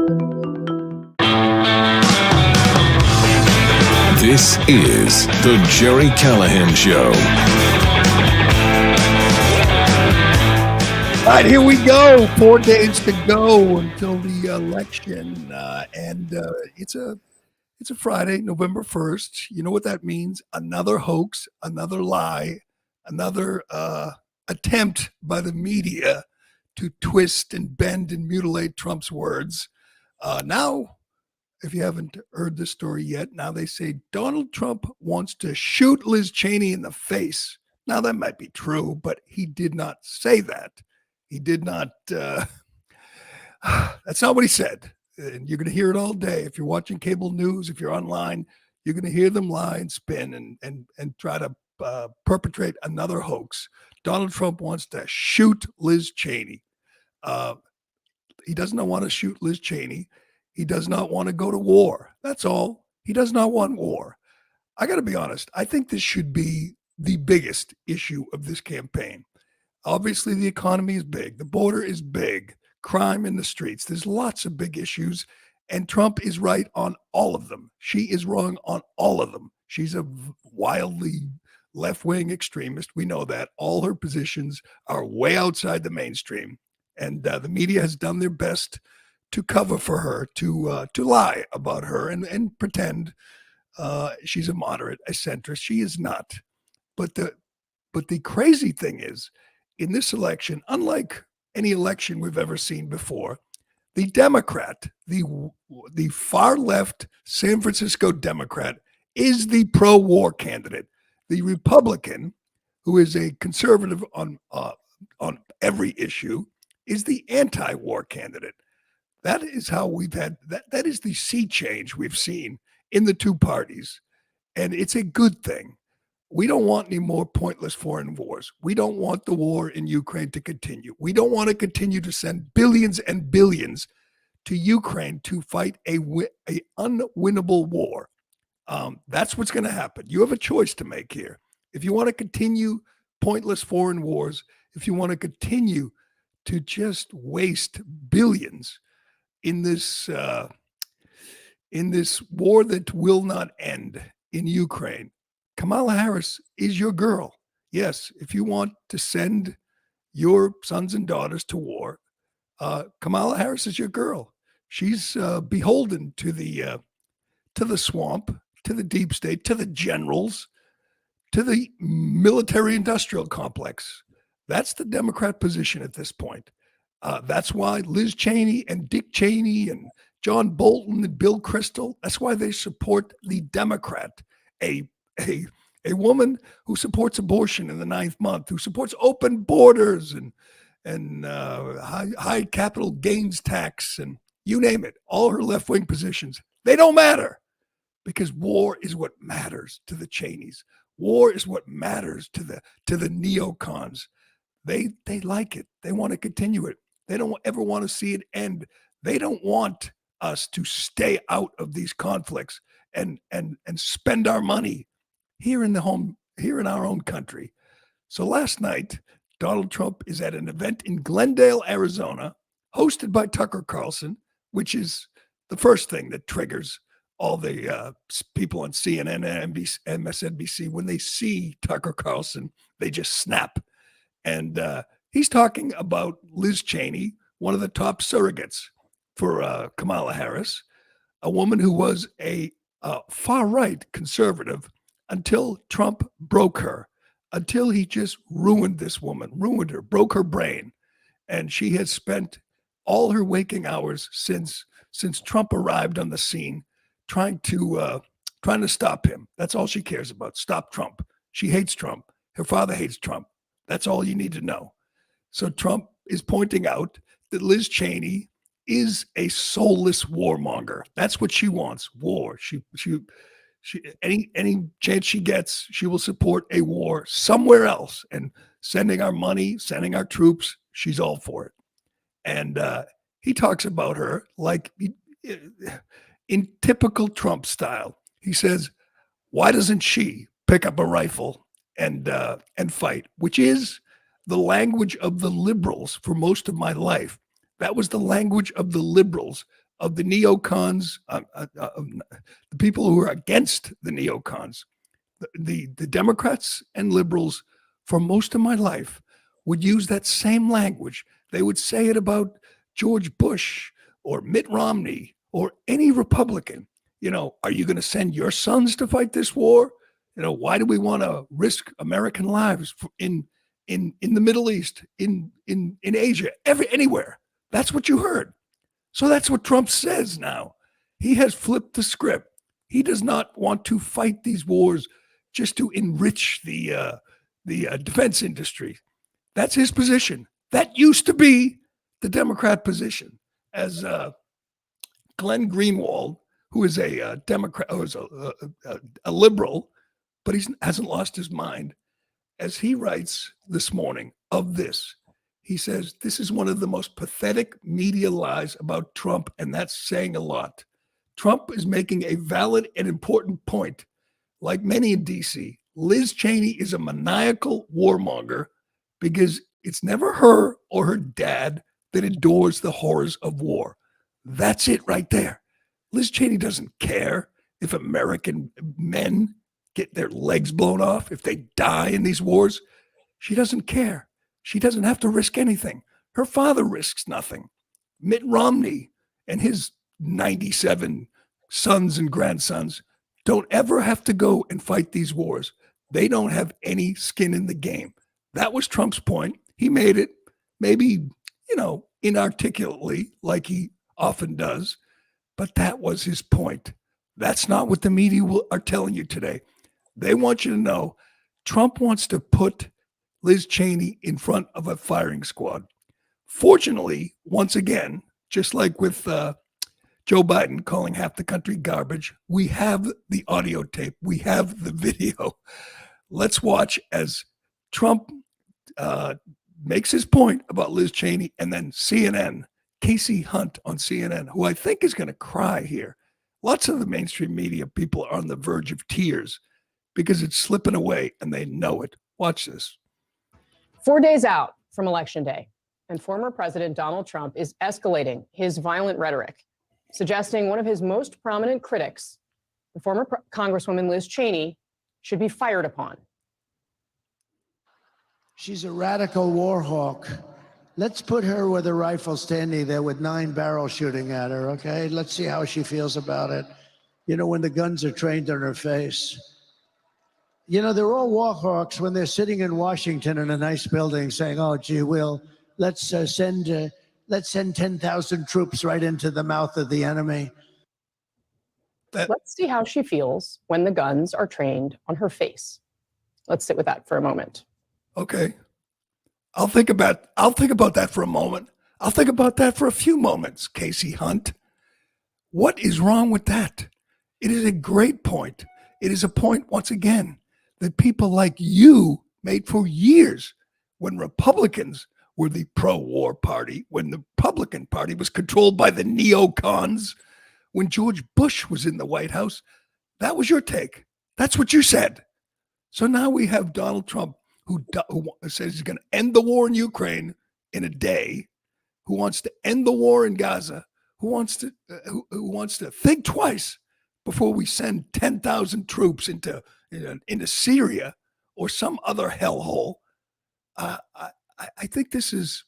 This is the Gerry Callahan Show. All right, here we go. 4 days to go until the election, and it's a Friday, November 1st. You know what that means? Another hoax, another lie, another attempt by the media to twist and bend and mutilate Trump's words. Now, if you haven't heard this story yet, now they say Donald Trump wants to shoot Liz Cheney in the face. Now, that might be true, but he did not say that. He did not. That's not what he said. And you're going to hear it all day. If you're watching cable news, if you're online, you're going to hear them lie and spin and try to perpetrate another hoax. Donald Trump wants to shoot Liz Cheney. He does not want to shoot Liz Cheney. He does not want to go to war. That's all. He does not want war. I got to be honest. I think this should be the biggest issue of this campaign. Obviously, the economy is big. The border is big. Crime in the streets. There's lots of big issues. And Trump is right on all of them. She is wrong on all of them. She's a wildly left-wing extremist. We know that. All her positions are way outside the mainstream. And the media has done their best to cover for her, to lie about her and pretend she's a moderate, a centrist. She is not. But the crazy thing is, in this election, unlike any election we've ever seen before, the Democrat, the far left San Francisco Democrat, is the pro-war candidate. The Republican, who is a conservative on every issue, is the anti-war candidate. That is how we've had that is the sea change we've seen in the two parties. And it's a good thing. We don't want any more pointless foreign wars. We don't want the war in Ukraine to continue. We don't want to continue to send billions and billions to Ukraine to fight a unwinnable war. That's what's going to happen. You have a choice to make here. If you want to continue pointless foreign wars, if you want to continue to just waste billions in this war that will not end in Ukraine, Kamala Harris is your girl. Yes, if you want to send your sons and daughters to war, Kamala Harris is your girl. She's beholden to the swamp, to the deep state, to the generals, to the military-industrial complex. That's the Democrat position at this point. That's why Liz Cheney and Dick Cheney and John Bolton and Bill Kristol, that's why they support the Democrat, a woman who supports abortion in the 9th month, who supports open borders and high capital gains tax and you name it, all her left-wing positions, they don't matter because war is what matters to the Cheneys. War is what matters to the neocons. They like it. They want to continue it. They don't ever want to see it end. They don't want us to stay out of these conflicts and spend our money here in our own country. So last night, Donald Trump is at an event in Glendale, Arizona, hosted by Tucker Carlson, which is the first thing that triggers all the people on CNN and MSNBC. When they see Tucker Carlson, they just snap. And he's talking about Liz Cheney, one of the top surrogates for Kamala Harris, a woman who was a far-right conservative until Trump broke her, until he just ruined this woman, ruined her, broke her brain. And she has spent all her waking hours since Trump arrived on the scene trying to stop him. That's all she cares about. Stop Trump. She hates Trump. Her father hates Trump. That's all you need to know. So Trump is pointing out that Liz Cheney is a soulless warmonger. That's what she wants, war. She any chance she gets, she will support a war somewhere else. And sending our money, sending our troops, she's all for it. And he talks about her like in typical Trump style. He says, why doesn't she pick up a rifle and fight, which is the language of the liberals for most of my life. That was the language of the liberals of the neocons, the people who are against the neocons, the Democrats and liberals for most of my life would use that same language. They would say it about George Bush or Mitt Romney or any Republican. Are you going to send your sons to fight this war? Why do we want to risk American lives in the Middle East, in Asia, anywhere? That's what you heard. So that's what Trump says now. He has flipped the script. He does not want to fight these wars just to enrich the defense industry. That's his position. That used to be the Democrat position. As Glenn Greenwald, who is a Democrat, who is a liberal, but he hasn't lost his mind, as he writes this morning of this, he says, this is one of the most pathetic media lies about Trump, and that's saying a lot. Trump is making a valid and important point. Like many in D.C., Liz Cheney is a maniacal warmonger because it's never her or her dad that endures the horrors of war. That's it right there. Liz Cheney doesn't care if American men get their legs blown off, if they die in these wars. She doesn't care. She doesn't have to risk anything. Her father risks nothing. Mitt Romney and his 97 sons and grandsons don't ever have to go and fight these wars. They don't have any skin in the game. That was Trump's point. He made it, maybe, inarticulately, like he often does, but that was his point. That's not what the media are telling you today. They want you to know Trump wants to put Liz Cheney in front of a firing squad. Fortunately, once again, just like with Joe Biden calling half the country garbage, we have the audio tape. We have the video. Let's watch as Trump makes his point about Liz Cheney, and then CNN, Casey Hunt on CNN, who I think is going to cry here. Lots of the mainstream media people are on the verge of tears because it's slipping away and they know it. Watch this. 4 days out from Election Day, and former President Donald Trump is escalating his violent rhetoric, suggesting one of his most prominent critics, the former Congresswoman Liz Cheney, should be fired upon. She's a radical war hawk. Let's put her with a rifle standing there with 9 barrels shooting at her, okay? Let's see how she feels about it. When the guns are trained on her face. They're all war hawks when they're sitting in Washington in a nice building saying, oh, gee, let's send 10,000 troops right into the mouth of the enemy. Let's see how she feels when the guns are trained on her face. Let's sit with that for a moment. Okay. I'll think about that for a moment. I'll think about that for a few moments, Casey Hunt. What is wrong with that? It is a great point. It is a point, once again, that people like you made for years when Republicans were the pro-war party, when the Republican Party was controlled by the neocons, when George Bush was in the White House. That was your take. That's what you said. So now we have Donald Trump, who says he's going to end the war in Ukraine in a day, who wants to end the war in Gaza, who wants to think twice before we send 10,000 troops into Syria or some other hellhole. I think this is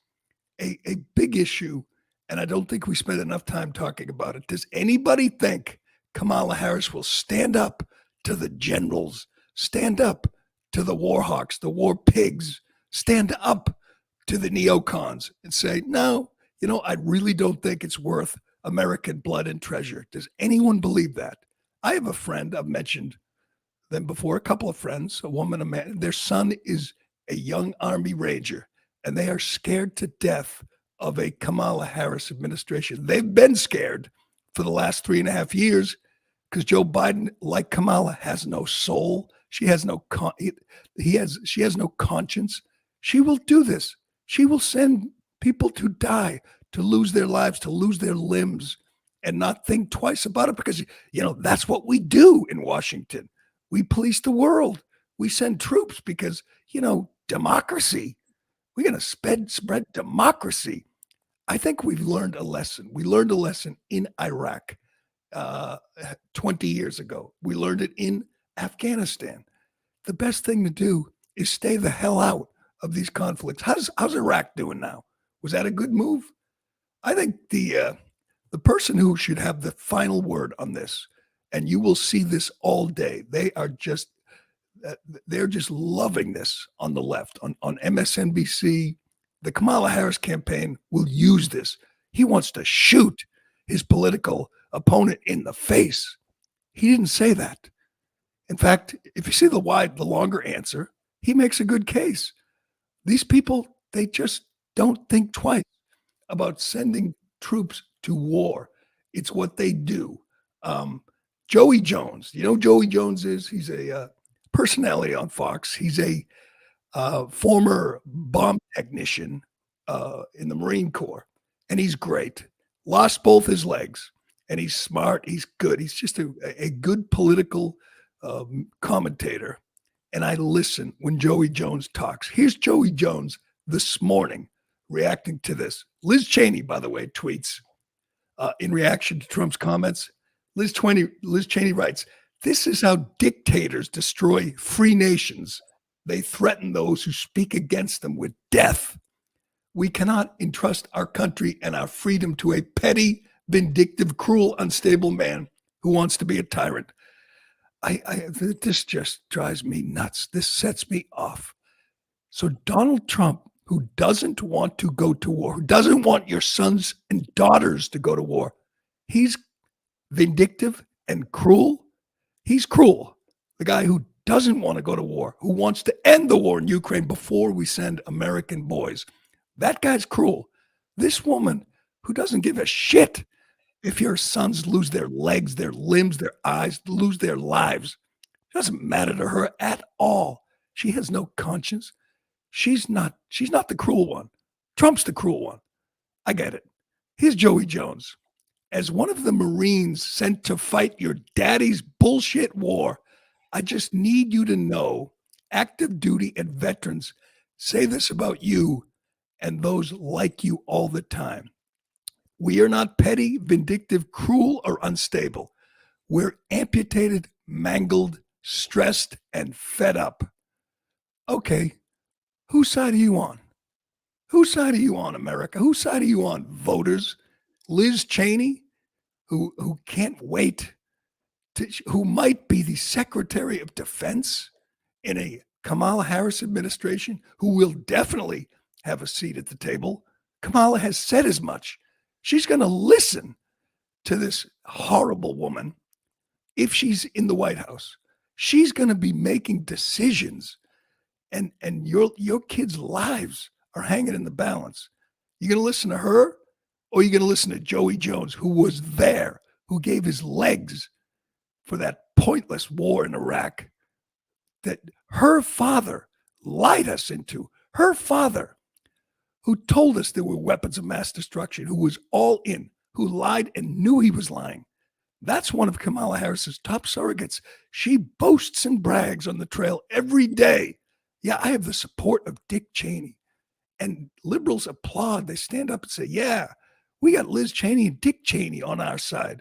a big issue, and I don't think we spent enough time talking about it. Does anybody think Kamala Harris will stand up to the generals, stand up to the war hawks, the war pigs, stand up to the neocons and say, no, I really don't think it's worth American blood and treasure? Does anyone believe that? I have a friend, I've mentioned them before, a couple of friends, a woman, a man. Their son is a young Army Ranger, and they are scared to death of a Kamala Harris administration. They've been scared for the last 3.5 years because Joe Biden, like Kamala, has no soul. She has no she has no conscience. She will do this. She will send people to die, to lose their lives, to lose their limbs, and not think twice about it because, that's what we do in Washington. We police the world. We send troops because, democracy. We're going to spread democracy. I think we've learned a lesson. We learned a lesson in Iraq 20 years ago. We learned it in Afghanistan. The best thing to do is stay the hell out of these conflicts. How's Iraq doing now? Was that a good move? I think the person who should have the final word on this, and you will see this all day, they're just loving this on the left, on MSNBC. The Kamala Harris campaign will use this. He wants to shoot his political opponent in the face. He didn't say that. In fact, if you see the longer answer, he makes a good case. These people, they just don't think twice about sending troops to war. It's what they do. Joey Jones, you know who Joey Jones is? He's a personality on Fox. He's a former bomb technician in the Marine Corps, and he's great. Lost both his legs, and he's smart. He's good. He's just a good political commentator. And I listen when Joey Jones talks. Here's Joey Jones this morning reacting to this. Liz Cheney, by the way, tweets in reaction to Trump's comments. Liz Cheney writes, "This is how dictators destroy free nations. They threaten those who speak against them with death. We cannot entrust our country and our freedom to a petty, vindictive, cruel, unstable man who wants to be a tyrant." This just drives me nuts. This sets me off. So Donald Trump, who doesn't want to go to war, who doesn't want your sons and daughters to go to war, he's vindictive and cruel. He's cruel. The guy who doesn't want to go to war, who wants to end the war in Ukraine before we send American boys. That guy's cruel. This woman who doesn't give a shit if your sons lose their legs, their limbs, their eyes, lose their lives, it doesn't matter to her at all. She has no conscience. She's not the cruel one. Trump's the cruel one. I get it. Here's Joey Jones. As one of the Marines sent to fight your daddy's bullshit war, I just need you to know active duty and veterans say this about you and those like you all the time. We are not petty, vindictive, cruel, or unstable. We're amputated, mangled, stressed, and fed up. Okay, whose side are you on? Whose side are you on, America? Whose side are you on, voters? Liz Cheney, who can't wait, who might be the Secretary of Defense in a Kamala Harris administration, who will definitely have a seat at the table. Kamala has said as much. She's going to listen to this horrible woman if she's in the White House. She's going to be making decisions, and your kids' lives are hanging in the balance. You going to listen to her, or are you going to listen to Joey Jones, who was there, who gave his legs for that pointless war in Iraq that her father lied us into? Her father, who told us there were weapons of mass destruction, who was all in, who lied and knew he was lying. That's one of Kamala Harris's top surrogates. She boasts and brags on the trail every day. Yeah, I have the support of Dick Cheney. And liberals applaud. They stand up and say, yeah, we got Liz Cheney and Dick Cheney on our side.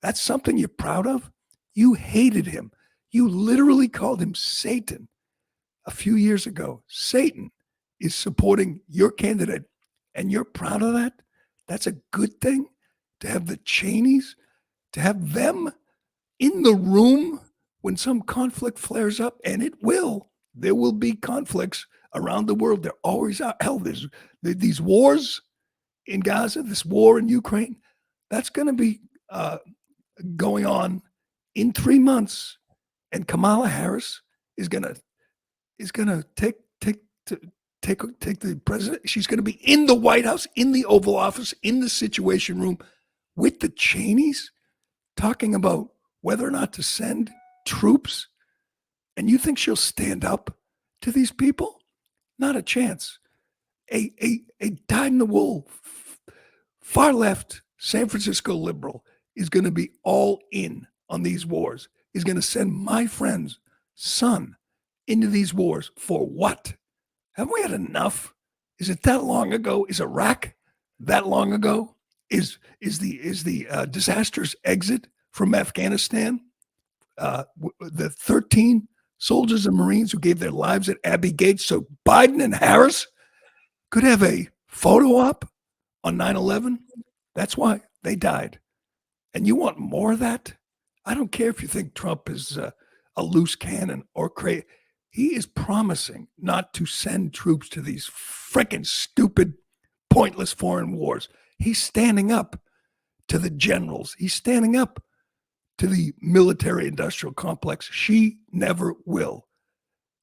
That's something you're proud of? You hated him. You literally called him Satan a few years ago. Satan is supporting your candidate, and you're proud of that? That's a good thing to have the Cheneys, to have them in the room when some conflict flares up, and it will. There will be conflicts around the world. There always are. Hell, there's these wars in Gaza, this war in Ukraine. That's going to be going on in 3 months, and Kamala Harris is going to take the president. She's going to be in the White House, in the Oval Office, in the Situation Room with the Cheneys, talking about whether or not to send troops. And you think she'll stand up to these people? Not a chance. A dyed-in-the-wool, far left San Francisco liberal is going to be all in on these wars, is going to send my friend's son into these wars for what? Haven't we had enough? Is it that long ago? Is Iraq that long ago? Is the disastrous exit from Afghanistan? The 13 soldiers and Marines who gave their lives at Abbey Gate so Biden and Harris could have a photo op on 9/11? That's why they died. And you want more of that? I don't care if you think Trump is a loose cannon or crazy. He is promising not to send troops to these freaking stupid, pointless foreign wars. He's standing up to the generals. He's standing up to the military-industrial complex. She never will.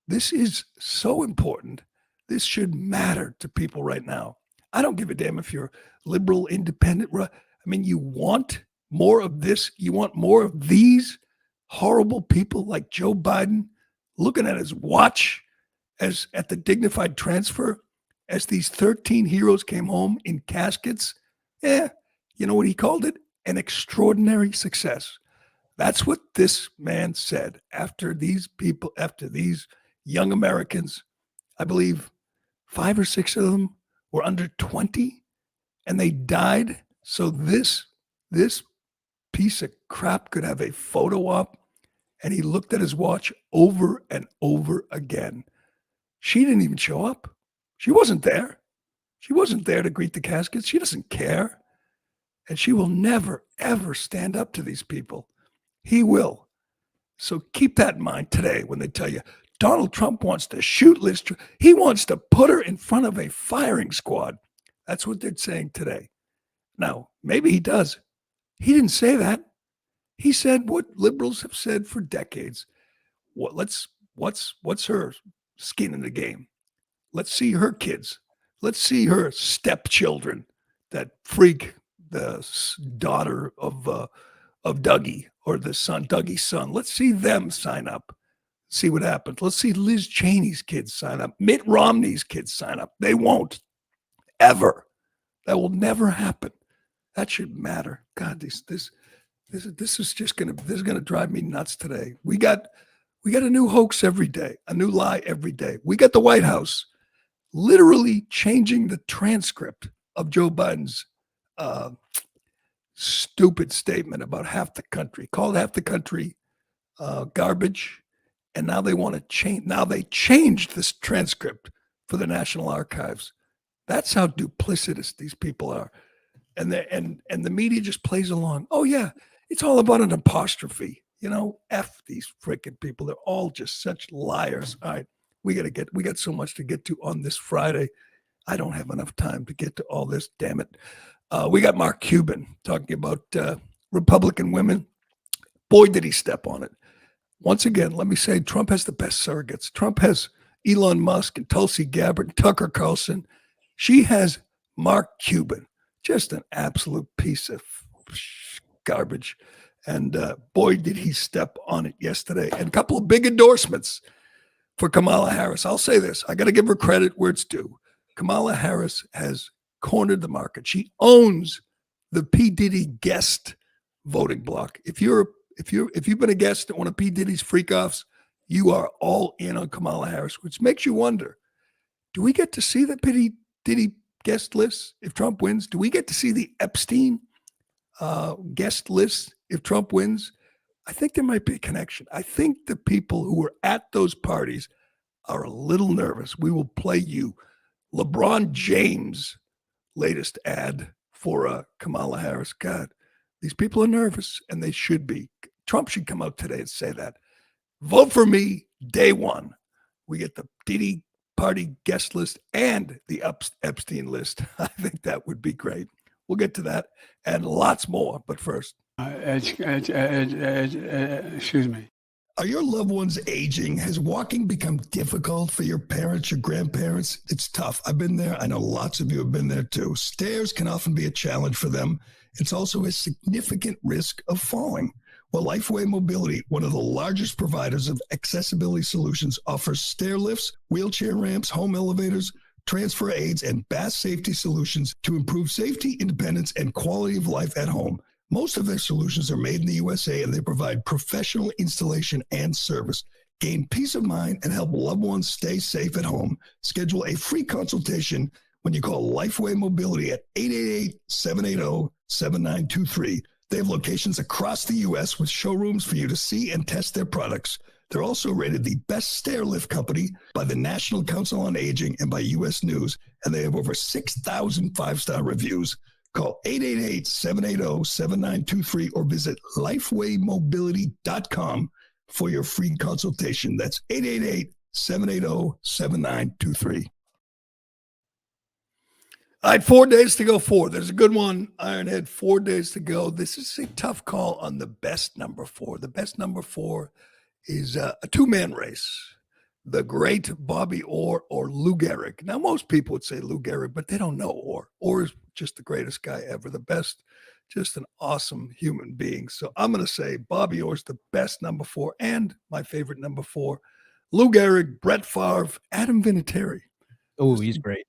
This is so important. This should matter to people right now. I don't give a damn if you're liberal, independent. I mean, you want more of this? You want more of these horrible people like Joe Biden looking at his watch as at the dignified transfer as these 13 heroes came home in caskets? You know what he called it? An extraordinary success. That's what this man said after these people, after these young Americans, I believe 5 or 6 of them were under 20 and they died. So this piece of crap could have a photo op, and he looked at his watch over and over again. She didn't even show up. She wasn't there. She wasn't there to greet the caskets. She doesn't care. And she will never, ever stand up to these people. He will. So keep that in mind today when they tell you Donald Trump wants to shoot Liz. He wants to put her in front of a firing squad. That's what they're saying today. Now, maybe he does. He didn't say that. He said what liberals have said for decades. What's her skin in the game? Let's see her kids. Let's see her stepchildren, that freak, the daughter of Dougie, or the son, Dougie's son. Let's see them sign up. See what happens. Let's see Liz Cheney's kids sign up. Mitt Romney's kids sign up. They won't. Ever. That will never happen. That should matter. God, this is just gonna drive me nuts today. We got a new hoax every day, a new lie every day. We got the White House literally changing the transcript of Joe Biden's stupid statement about half the country, called half the country garbage. And now they want to change. Now they changed this transcript for the National Archives. That's how duplicitous these people are. And the media just plays along. Oh yeah, it's all about an apostrophe. You know, F these freaking people. They're all just such liars. All right, we got so much to get to on this Friday. I don't have enough time to get to all this. Damn it. We got Mark Cuban talking about Republican women. Boy, did he step on it. Once again, let me say, Trump has the best surrogates. Trump has Elon Musk and Tulsi Gabbard and Tucker Carlson. She has Mark Cuban, just an absolute piece of garbage. And boy, did he step on it yesterday. And a couple of big endorsements for Kamala Harris. I'll say this. I got to give her credit where it's due. Kamala Harris has cornered the market. She owns the P. Diddy guest voting block. If you've been a guest at one of P. Diddy's freak-offs, you are all in on Kamala Harris, which makes you wonder, do we get to see the P. Diddy guest list if Trump wins? Do we get to see the Epstein guest list if Trump wins? I think there might be a connection. I think the people who were at those parties are a little nervous. We will play you LeBron James' latest ad for Kamala Harris. God, these people are nervous, and they should be. Trump should come out today and say that. Vote for me day one. We get the Diddy Party guest list and the Epstein list. I think that would be great. We'll get to that and lots more. But first. Excuse me. Are your loved ones aging? Has walking become difficult for your parents, your grandparents? It's tough. I've been there. I know lots of you have been there too. Stairs can often be a challenge for them. It's also a significant risk of falling. Well, Lifeway Mobility, one of the largest providers of accessibility solutions, offers stair lifts, wheelchair ramps, home elevators, transfer aids, and bath safety solutions to improve safety, independence, and quality of life at home. Most of their solutions are made in the USA, and they provide professional installation and service. Gain peace of mind and help loved ones stay safe at home. Schedule a free consultation when you call Lifeway Mobility at 888-780-7923. They have locations across the U.S. with showrooms for you to see and test their products. They're also rated the best stair lift company by the National Council on Aging and by U.S. News, and they have over 6,000 five-star reviews. Call 888-780-7923 or visit lifewaymobility.com for your free consultation. That's 888-780-7923. All right, 4 days to go. There's a good one, Ironhead. 4 days to go. This is a tough call on the best number 4. The best number 4 is a two-man race. The great Bobby Orr or Lou Gehrig. Now, most people would say Lou Gehrig, but they don't know Orr. Orr is just the greatest guy ever, the best, just an awesome human being. So I'm going to say Bobby Orr is the best number 4 and my favorite number 4. Lou Gehrig, Brett Favre, Adam Vinatieri. Oh, he's great.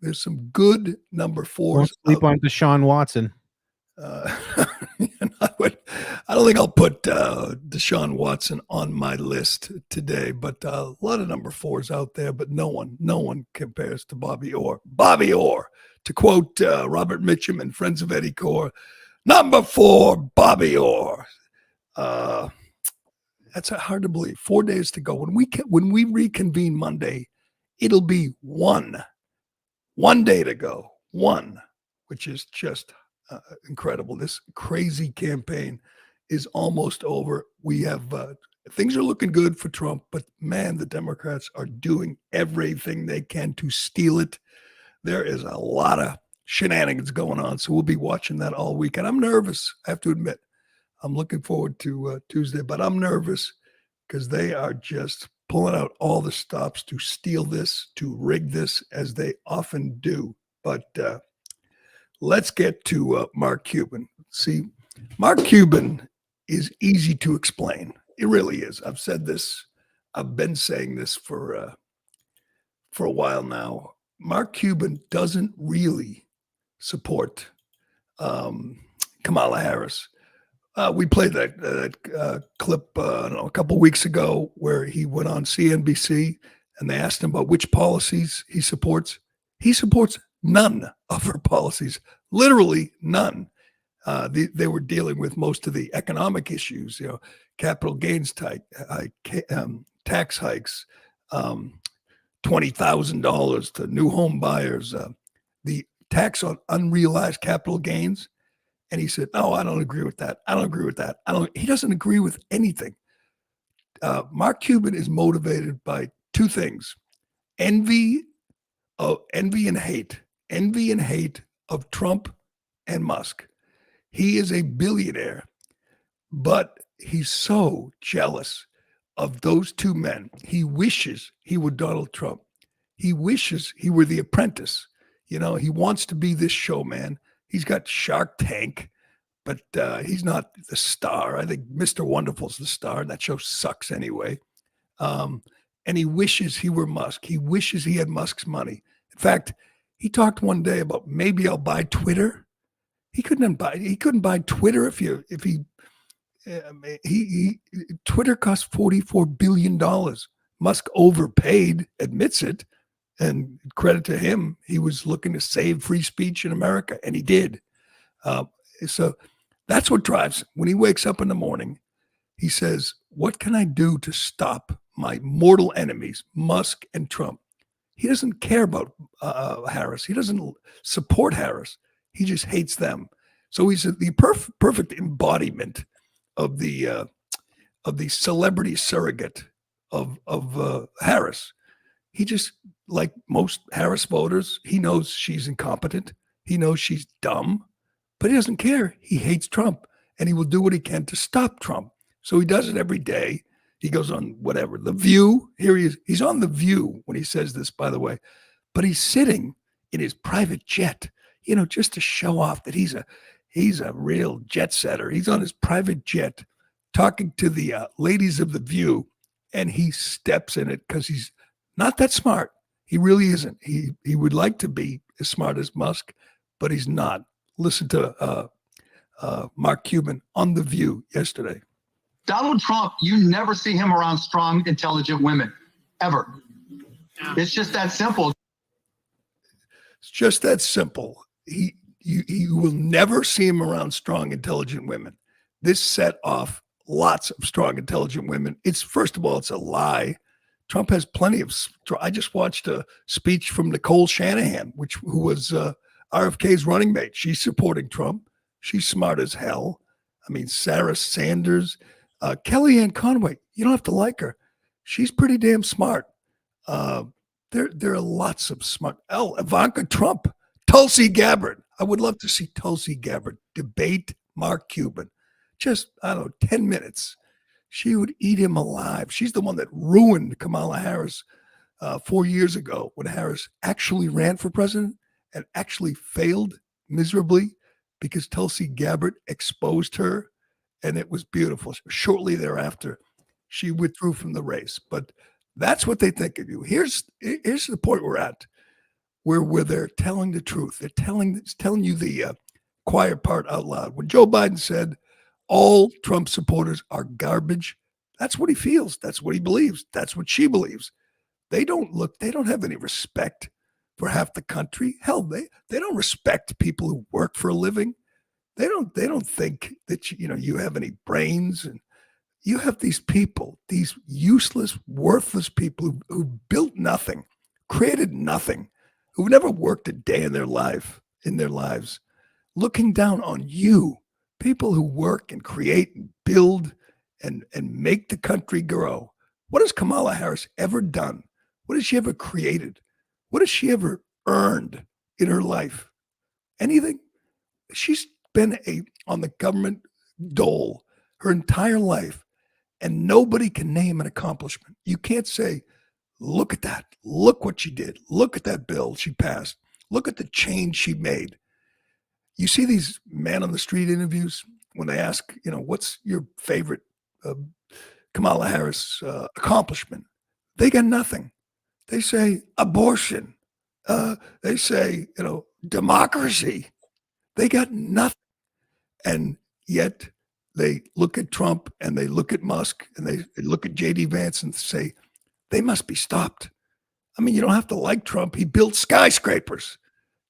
There's some good number 4s. Don't sleep on Deshaun Watson. I don't think I'll put Deshaun Watson on my list today, but a lot of number 4s out there, but no one compares to Bobby Orr. Bobby Orr, to quote Robert Mitchum and Friends of Eddie Core, number 4, Bobby Orr. That's hard to believe. 4 days to go. When we reconvene Monday, it'll be one day to go, which is just incredible. This crazy campaign is almost over. We have things are looking good for Trump, but man, the Democrats are doing everything they can to steal it. There is a lot of shenanigans going on, so we'll be watching that all week. And I'm nervous, I have to admit. I'm looking forward to Tuesday, but I'm nervous because they are just pulling out all the stops to steal this, to rig this, as they often do. But let's get to Mark Cuban. See, Mark Cuban is easy to explain. It really is. I've said this. I've been saying this for a while now. Mark Cuban doesn't really support Kamala Harris. We played that clip a couple weeks ago where he went on CNBC and they asked him about which policies he supports. He supports none of her policies, literally none. They were dealing with most of the economic issues, capital gains tax hikes, $20,000 to new home buyers, the tax on unrealized capital gains. And he said, no, I don't agree with that. I don't agree with that. He doesn't agree with anything. Mark Cuban is motivated by two things: envy and hate of Trump and Musk. He is a billionaire, but he's so jealous of those two men. He wishes he were Donald Trump. He wishes he were The Apprentice. He wants to be this showman. He's got Shark Tank, but he's not the star. I think Mr. Wonderful's the star. That show sucks anyway. And he wishes he were Musk. He wishes he had Musk's money. In fact, he talked one day about maybe I'll buy Twitter. He couldn't buy Twitter if Twitter cost $44 billion. Musk overpaid, admits it, and credit to him. He was looking to save free speech in America, and he did. So that's what drives him. When he wakes up in the morning, he says, what can I do to stop my mortal enemies, Musk and Trump? He doesn't care about Harris. He doesn't support Harris. He just hates them. So he's the perfect embodiment of the celebrity surrogate of Harris. He just, like most Harris voters, he knows she's incompetent. He knows she's dumb, but he doesn't care. He hates Trump, and he will do what he can to stop Trump. So he does it every day. He goes on whatever, The View. Here he is. He's on The View when he says this, by the way, but he's sitting in his private jet, just to show off that he's a real jet setter. He's on his private jet talking to the ladies of The View, and he steps in it because he's not that smart. He really isn't. He would like to be as smart as Musk, but he's not. Listen to Mark Cuban on The View yesterday. Donald Trump, you never see him around strong, intelligent women, ever. It's just that simple. It's just that simple. You will never see him around strong, intelligent women. This set off lots of strong, intelligent women. It's first of all, it's a lie. Trump has plenty of. I just watched a speech from Nicole Shanahan, who was RFK's running mate. She's supporting Trump. She's smart as hell. I mean, Sarah Sanders, Kellyanne Conway. You don't have to like her. She's pretty damn smart. There are lots of smart. Ivanka Trump, Tulsi Gabbard. I would love to see Tulsi Gabbard debate Mark Cuban. Just, I don't know, 10 minutes. She would eat him alive. She's the one that ruined Kamala Harris 4 years ago when Harris actually ran for president and actually failed miserably because Tulsi Gabbard exposed her, and it was beautiful. Shortly thereafter, she withdrew from the race. But that's what they think of you. Here's the point we're at, where they're telling the truth. They're telling you the quiet part out loud. When Joe Biden said all Trump supporters are garbage, that's what he feels. That's what he believes. That's what she believes. They don't have any respect for half the country. Hell, they don't respect people who work for a living. They don't think that you have any brains, and you have these people, these useless, worthless people who built nothing, created nothing, who never worked a day in their lives, looking down on you, people who work and create and build and make the country grow. What has Kamala Harris ever done? What has she ever created? What has she ever earned in her life? Anything? She's been on the government dole her entire life, and nobody can name an accomplishment. You can't say, look at that. Look what she did. Look at that bill she passed. Look at the change she made. You see these man on the street interviews when they ask, what's your favorite Kamala Harris accomplishment? They got nothing. They say abortion. They say, democracy. They got nothing. And yet they look at Trump and they look at Musk and they look at J.D. Vance and say, they must be stopped. I mean, you don't have to like Trump. He built skyscrapers.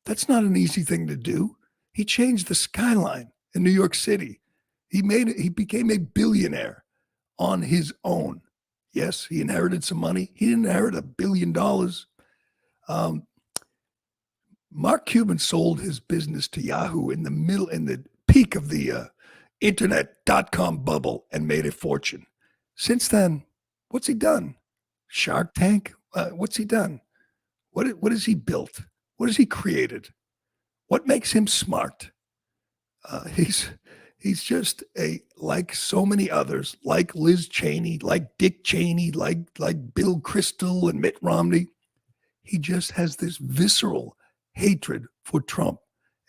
That's not an easy thing to do. He changed the skyline in New York City. He became a billionaire on his own. Yes, he inherited some money. He didn't inherit $1 billion. Mark Cuban sold his business to Yahoo in the peak of the internet.com bubble and made a fortune. Since then, what's he done? Shark Tank? What's he done? What has he built? What has he created? What makes him smart? He's just like so many others, like Liz Cheney, like Dick Cheney, like Bill Kristol and Mitt Romney. He just has this visceral hatred for Trump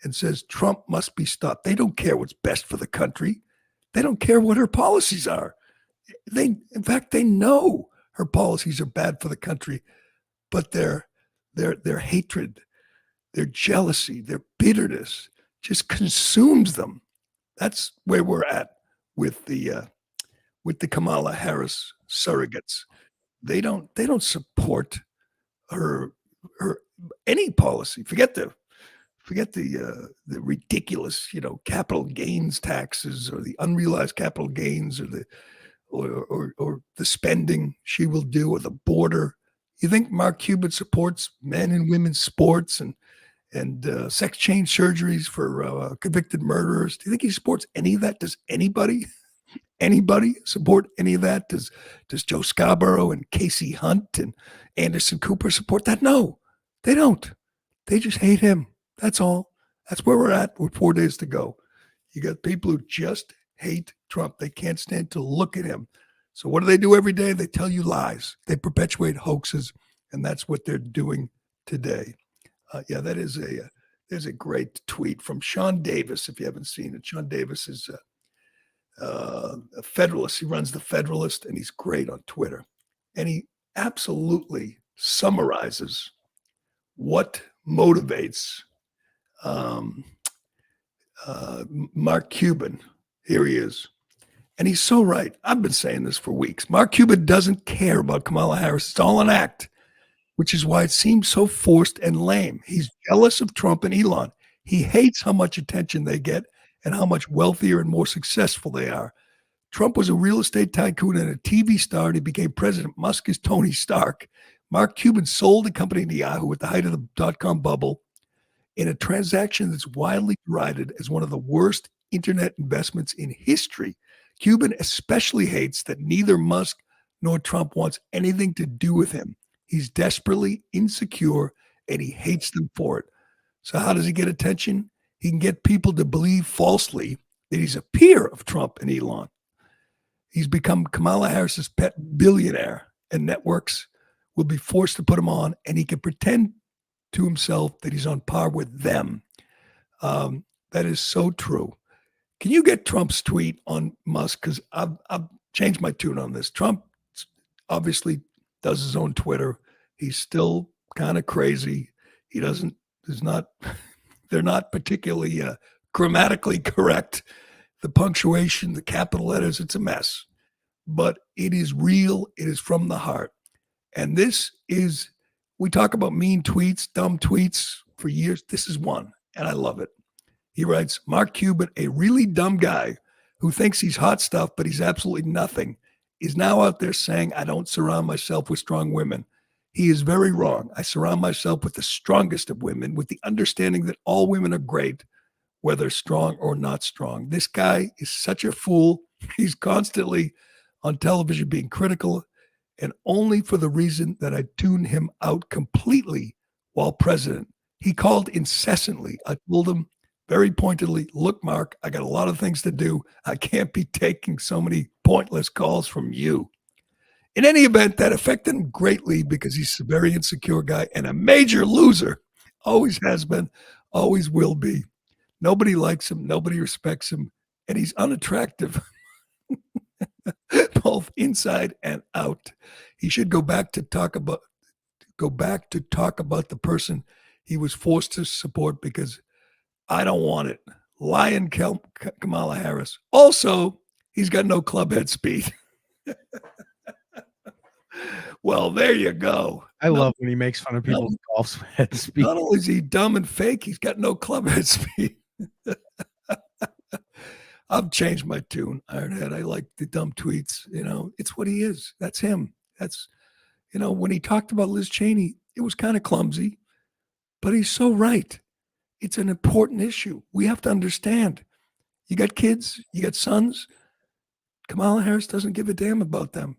and says Trump must be stopped. They don't care what's best for the country. They don't care what her policies are. In fact, they know her policies are bad for the country, but their hatred, their jealousy, their bitterness just consumes them. That's where we're at with the Kamala Harris surrogates. They don't support her any policy. Forget the ridiculous, capital gains taxes or the unrealized capital gains or the spending she will do or the border. You think Mark Cuban supports men and women's sports and sex change surgeries for convicted murderers? Do you think he supports any of that? Does anybody support any of that? Does Joe Scarborough and Casey Hunt and Anderson Cooper support that? No, they don't. They just hate him. That's all. That's where we're at with 4 days to go. You got people who just hate Trump. They can't stand to look at him. So what do they do every day? They tell you lies. They perpetuate hoaxes, and that's what they're doing today. There's a great tweet from Sean Davis, if you haven't seen it. Sean Davis is a Federalist. He runs the Federalist, and he's great on Twitter. And he absolutely summarizes what motivates Mark Cuban. Here he is. And he's so right. I've been saying this for weeks. Mark Cuban doesn't care about Kamala Harris. It's all an act. which is why it seems so forced and lame. He's jealous of Trump and Elon. He hates how much attention they get and how much wealthier and more successful they are. Trump was a real estate tycoon and a TV star, and he became president. Musk is Tony Stark. Mark Cuban sold the company to Yahoo at the height of the dot-com bubble in a transaction that's widely derided as one of the worst internet investments in history. Cuban especially hates that neither Musk nor Trump wants anything to do with him. He's desperately insecure, and he hates them for it. So how does he get attention? He can get people to believe falsely that he's a peer of Trump and Elon. He's become Kamala Harris's pet billionaire, and networks will be forced to put him on, and he can pretend to himself that he's on par with them. That is so true. Can you get Trump's tweet on Musk? Because I've changed my tune on this. Trump obviously does his own Twitter. He's still kind of crazy. They're not particularly grammatically correct. The punctuation, the capital letters, it's a mess. But it is real. It is from the heart. And we talk about mean tweets, dumb tweets for years. This is one, and I love it. He writes, Mark Cuban, a really dumb guy who thinks he's hot stuff, but he's absolutely nothing, is now out there saying, I don't surround myself with strong women. He is very wrong. I surround myself with the strongest of women, with the understanding that all women are great, whether strong or not strong. This guy is such a fool. He's constantly on television being critical, and only for the reason that I tuned him out completely while president. He called incessantly. I told him very pointedly, look, Mark, I got a lot of things to do. I can't be taking so many pointless calls from you. In any event, that affected him greatly because he's a very insecure guy and a major loser. Always has been, always will be. Nobody likes him. Nobody respects him. And he's unattractive, both inside and out. He should go back to talk about the person he was forced to support, because I don't want it. Lion Kamala Harris. Also, he's got no clubhead speed. Well, there you go. I love when he makes fun of people's golf head speed. Not only is he dumb and fake, he's got no clubhead speed. I've changed my tune, Ironhead. I like the dumb tweets. It's what he is. That's him. That's, when he talked about Liz Cheney, it was kind of clumsy, but he's so right. It's an important issue. We have to understand. You got kids, you got sons. Kamala Harris doesn't give a damn about them.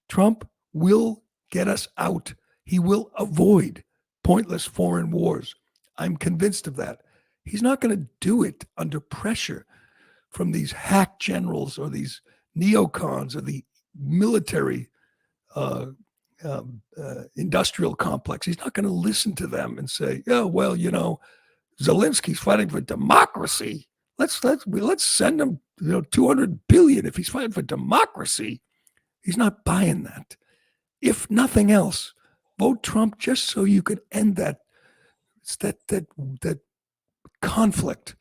Trump will get us out. He will avoid pointless foreign wars. I'm convinced of that. He's not going to do it under pressure from these hack generals or these neocons or the military industrial complex. He's not going to listen to them and say, "Yeah, well, Zelensky's fighting for democracy. Let's send him, $200 billion if he's fighting for democracy." He's not buying that. If nothing else, vote Trump just so you can end that conflict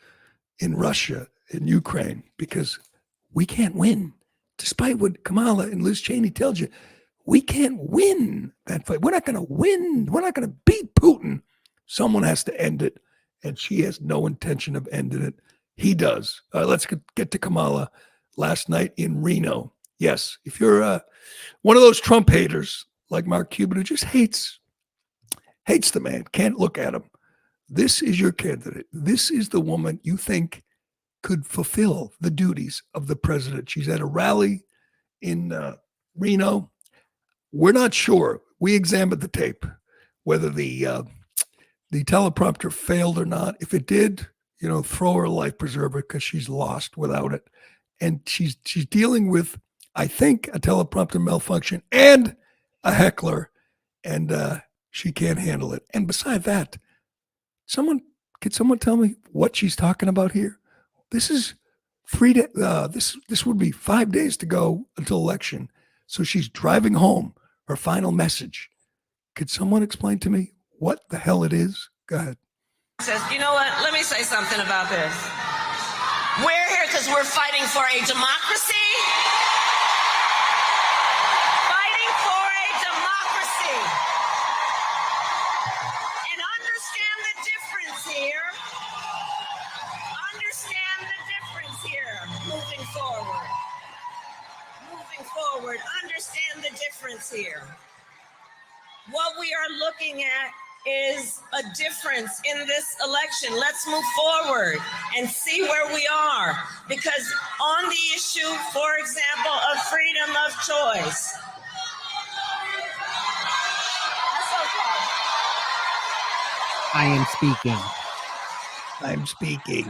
in Russia, in Ukraine, because we can't win. Despite what Kamala and Liz Cheney tells you, we can't win that fight. We're not going to win. We're not going to beat Putin. Someone has to end it, and she has no intention of ending it. He does. Let's get to Kamala last night in Reno. Yes, if you're one of those Trump haters like Mark Cuban who just hates the man, can't look at him, this is your candidate. This is the woman you think could fulfill the duties of the president. She's at a rally in Reno. We're not sure. We examined the tape, whether the teleprompter failed or not. If it did, throw her a life preserver, because she's lost without it. And she's dealing with, I think, a teleprompter malfunction and a heckler, and she can't handle it. And beside that, could someone tell me what she's talking about here? This is 3 days. This would be 5 days to go until election. So she's driving home her final message. Could someone explain to me what the hell it is? Go ahead. Says, you know what? Let me say something about this. We're here because we're fighting for a democracy. Fighting for a democracy. What we are looking at is a difference in this election. Let's move forward and see where we are. Because on the issue, for example, of freedom of choice, I am speaking. I'm speaking.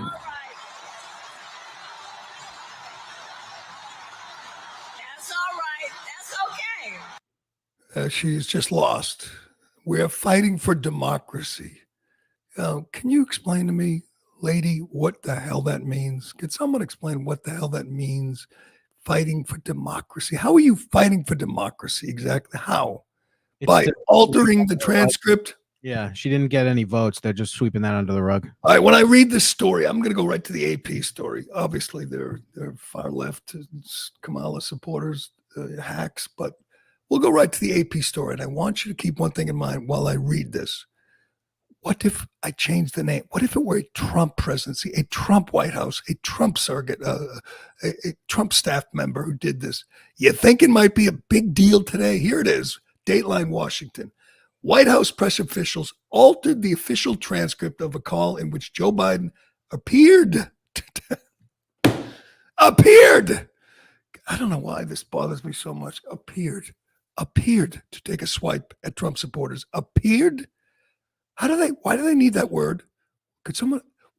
that's all right. That's okay. She's just lost. We're fighting for democracy. Can you explain to me, lady, what the hell that means? Could someone explain what the hell that means? Fighting for democracy. How are you fighting for democracy exactly? How? By altering the transcript? Yeah, she didn't get any votes. They're just sweeping that under the rug. All right, when I read this story, I'm going to go right to the AP story. Obviously, they're far left Kamala supporters, hacks, but we'll go right to the AP story. And I want you to keep one thing in mind while I read this. What if I changed the name? What if it were a Trump presidency, a Trump White House, a Trump surrogate, a Trump staff member who did this? You think it might be a big deal today? Here it is, Dateline Washington. White House press officials altered the official transcript of a call in which Joe Biden appeared. Appeared. I don't know why this bothers me so much. Appeared to take a swipe at Trump supporters. Appeared? Why do they need that word?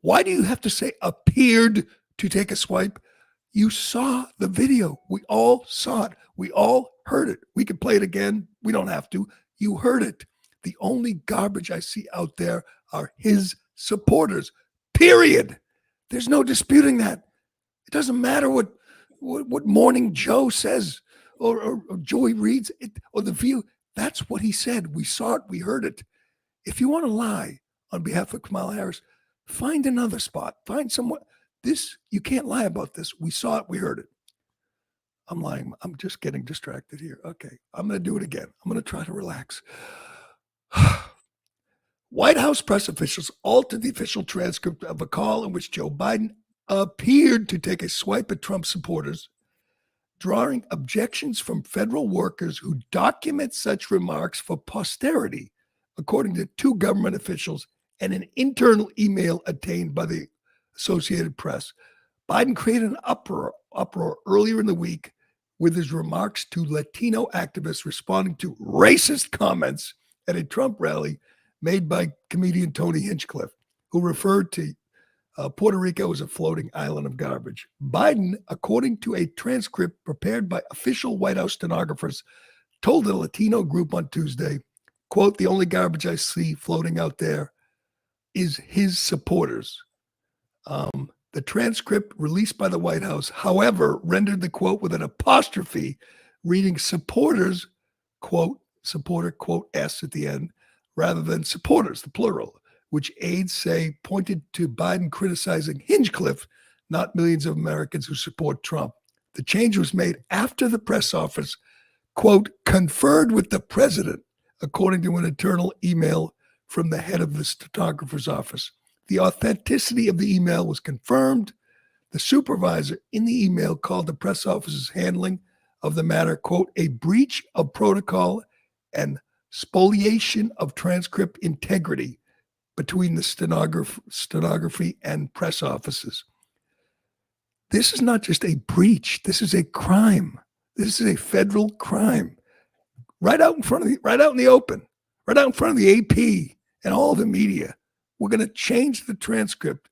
Why do you have to say appeared to take a swipe? You saw the video. We all saw it. We all heard it. We could play it again. We don't have to. You heard it. The only garbage I see out there are his supporters, period. There's no disputing that. It doesn't matter what Morning Joe says or Joey reads it or The View. That's what he said. We saw it. We heard it. If you want to lie on behalf of Kamala Harris, find another spot. Find someone. You can't lie about this. We saw it. We heard it. I'm lying. I'm just getting distracted here. Okay. I'm going to do it again. I'm going to try to relax. White House press officials altered the official transcript of a call in which Joe Biden appeared to take a swipe at Trump supporters, drawing objections from federal workers who document such remarks for posterity, according to two government officials and an internal email obtained by the Associated Press. Biden created an uproar earlier in the week with his remarks to Latino activists responding to racist comments at a Trump rally made by comedian Tony Hinchcliffe, who referred to Puerto Rico as a floating island of garbage. Biden, according to a transcript prepared by official White House stenographers, told the Latino group on Tuesday, quote, "The only garbage I see floating out there is his supporters." The transcript released by the White House, however, rendered the quote with an apostrophe, reading supporters, quote, supporter, quote, S at the end, rather than supporters, the plural, which aides say pointed to Biden criticizing Hinchcliffe, not millions of Americans who support Trump. The change was made after the press office, quote, conferred with the president, according to an internal email from the head of the stenographer's office. The authenticity of the email was confirmed. The supervisor in the email called the press office's handling of the matter, quote, a breach of protocol and spoliation of transcript integrity between the stenography and press offices. This is not just a breach. This is a crime. This is a federal crime. Right out in the open, right out in front of the AP and all of the media. We're going to change the transcript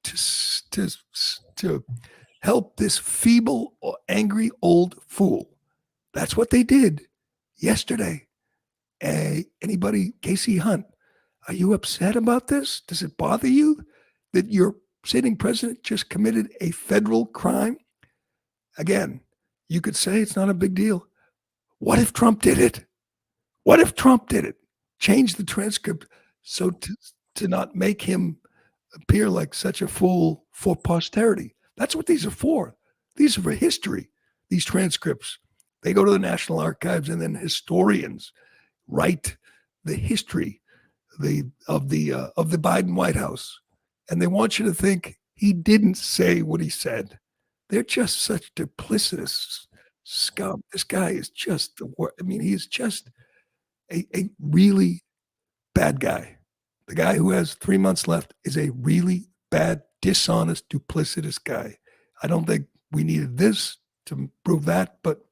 to help this feeble or angry old fool. That's what they did yesterday. Anybody, Casey Hunt, are you upset about this? Does it bother you that your sitting president just committed a federal crime? Again, you could say it's not a big deal. What if Trump did it? What if Trump did it? Change the transcript so to not make him appear like such a fool for posterity. That's what these are for. These are for history. These transcripts, they go to the National Archives, and then historians write the history of the Biden White House, and they want you to think he didn't say what he said. They're just such duplicitous scum. This guy is just the worst. I mean, he's just a really bad guy. The guy who has 3 months left is a really bad, dishonest, duplicitous guy. I don't think we needed this to prove that, but